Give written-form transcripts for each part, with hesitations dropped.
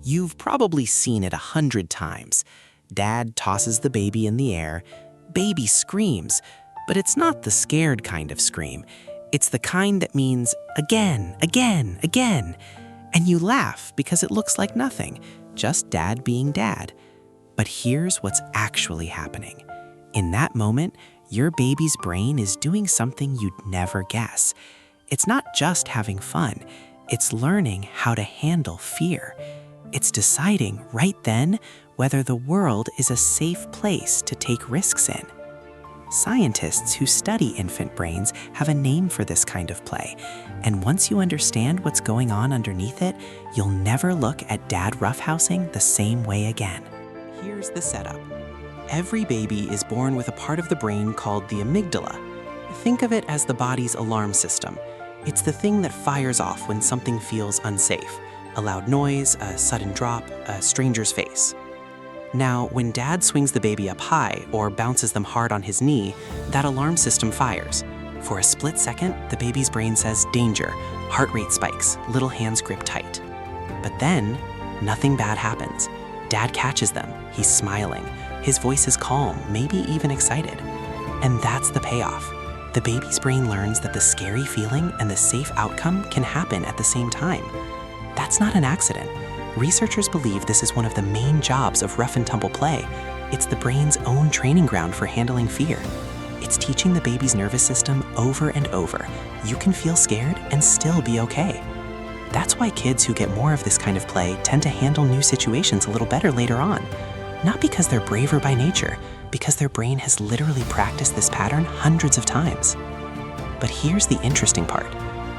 You've probably seen it 100 times. Dad tosses the baby in the air, baby screams, but it's not the scared kind of scream. It's the kind that means again, again, again. And you laugh because it looks like nothing, just dad being dad. But here's what's actually happening. In that moment, your baby's brain is doing something you'd never guess. It's not just having fun, it's learning how to handle fear. It's deciding right then whether the world is a safe place to take risks in. Scientists who study infant brains have a name for this kind of play, and once you understand what's going on underneath it, you'll never look at dad roughhousing the same way again. Here's the setup. Every baby is born with a part of the brain called the amygdala. Think of it as the body's alarm system. It's the thing that fires off when something feels unsafe. A loud noise, a sudden drop, a stranger's face. Now, when dad swings the baby up high or bounces them hard on his knee, that alarm system fires. For a split second, the baby's brain says danger, heart rate spikes, little hands grip tight. But then, nothing bad happens. Dad catches them, he's smiling. His voice is calm, maybe even excited. And that's the payoff. The baby's brain learns that the scary feeling and the safe outcome can happen at the same time. That's not an accident. Researchers believe this is one of the main jobs of rough and tumble play. It's the brain's own training ground for handling fear. It's teaching the baby's nervous system over and over. You can feel scared and still be okay. That's why kids who get more of this kind of play tend to handle new situations a little better later on. Not because they're braver by nature, because their brain has literally practiced this pattern hundreds of times. But here's the interesting part.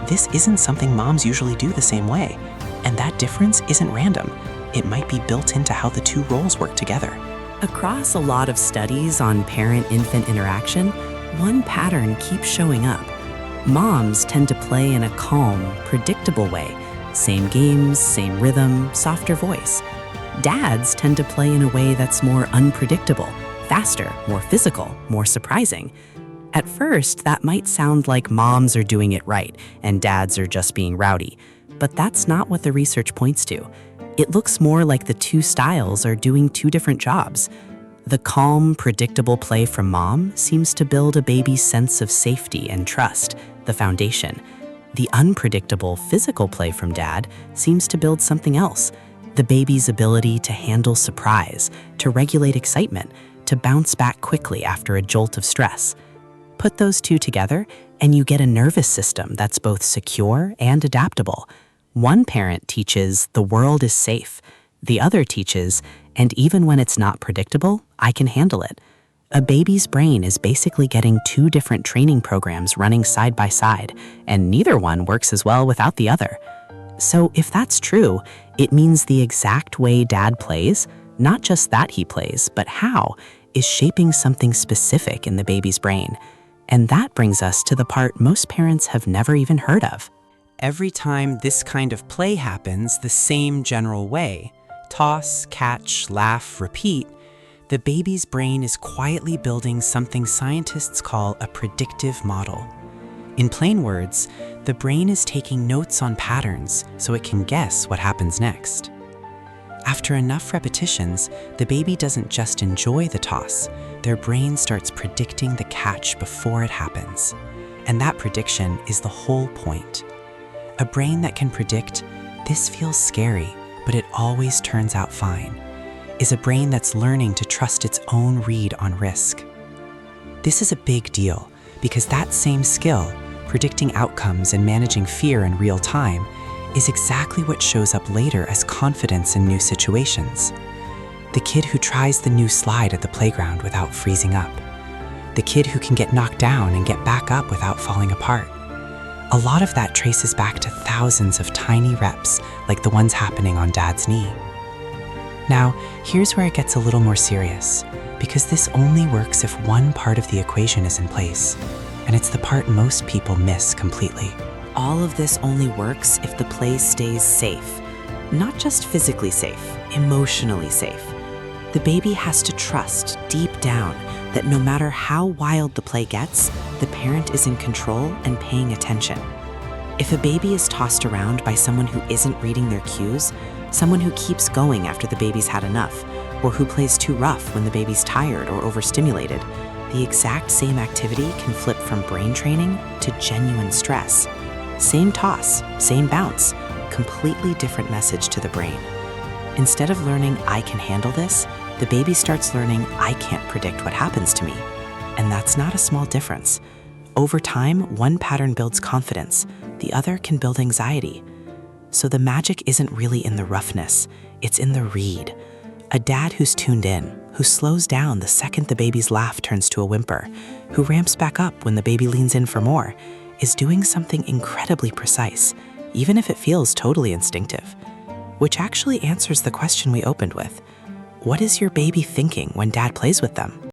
This isn't something moms usually do the same way. And that difference isn't random. It might be built into how the two roles work together. Across a lot of studies on parent-infant interaction, one pattern keeps showing up. Moms tend to play in a calm, predictable way. Same games, same rhythm, softer voice. Dads tend to play in a way that's more unpredictable, faster, more physical, more surprising. At first, that might sound like moms are doing it right and dads are just being rowdy. But that's not what the research points to. It looks more like the two styles are doing two different jobs. The calm, predictable play from mom seems to build a baby's sense of safety and trust, the foundation. The unpredictable physical play from dad seems to build something else, the baby's ability to handle surprise, to regulate excitement, to bounce back quickly after a jolt of stress. Put those two together, and you get a nervous system that's both secure and adaptable. One parent teaches, the world is safe. The other teaches, and even when it's not predictable, I can handle it. A baby's brain is basically getting two different training programs running side by side, and neither one works as well without the other. So if that's true, it means the exact way dad plays, not just that he plays, but how, is shaping something specific in the baby's brain. And that brings us to the part most parents have never even heard of. Every time this kind of play happens the same general way, toss, catch, laugh, repeat, the baby's brain is quietly building something scientists call a predictive model. In plain words, the brain is taking notes on patterns so it can guess what happens next. After enough repetitions, the baby doesn't just enjoy the toss, their brain starts predicting the catch before it happens. And that prediction is the whole point. A brain that can predict, this feels scary, but it always turns out fine, is a brain that's learning to trust its own read on risk. This is a big deal because that same skill, predicting outcomes and managing fear in real time, is exactly what shows up later as confidence in new situations. The kid who tries the new slide at the playground without freezing up. The kid who can get knocked down and get back up without falling apart. A lot of that traces back to thousands of tiny reps like the ones happening on Dad's knee. Now, here's where it gets a little more serious, because this only works if one part of the equation is in place, and it's the part most people miss completely. All of this only works if the play stays safe. Not just physically safe, emotionally safe. The baby has to trust deep down that no matter how wild the play gets, the parent is in control and paying attention. If a baby is tossed around by someone who isn't reading their cues, someone who keeps going after the baby's had enough, or who plays too rough when the baby's tired or overstimulated, the exact same activity can flip from brain training to genuine stress. Same toss, same bounce, completely different message to the brain. Instead of learning, I can handle this, the baby starts learning, I can't predict what happens to me. And that's not a small difference. Over time, one pattern builds confidence, the other can build anxiety. So the magic isn't really in the roughness, it's in the read. A dad who's tuned in, who slows down the second the baby's laugh turns to a whimper, who ramps back up when the baby leans in for more, is doing something incredibly precise, even if it feels totally instinctive. Which actually answers the question we opened with. What is your baby thinking when dad plays with them?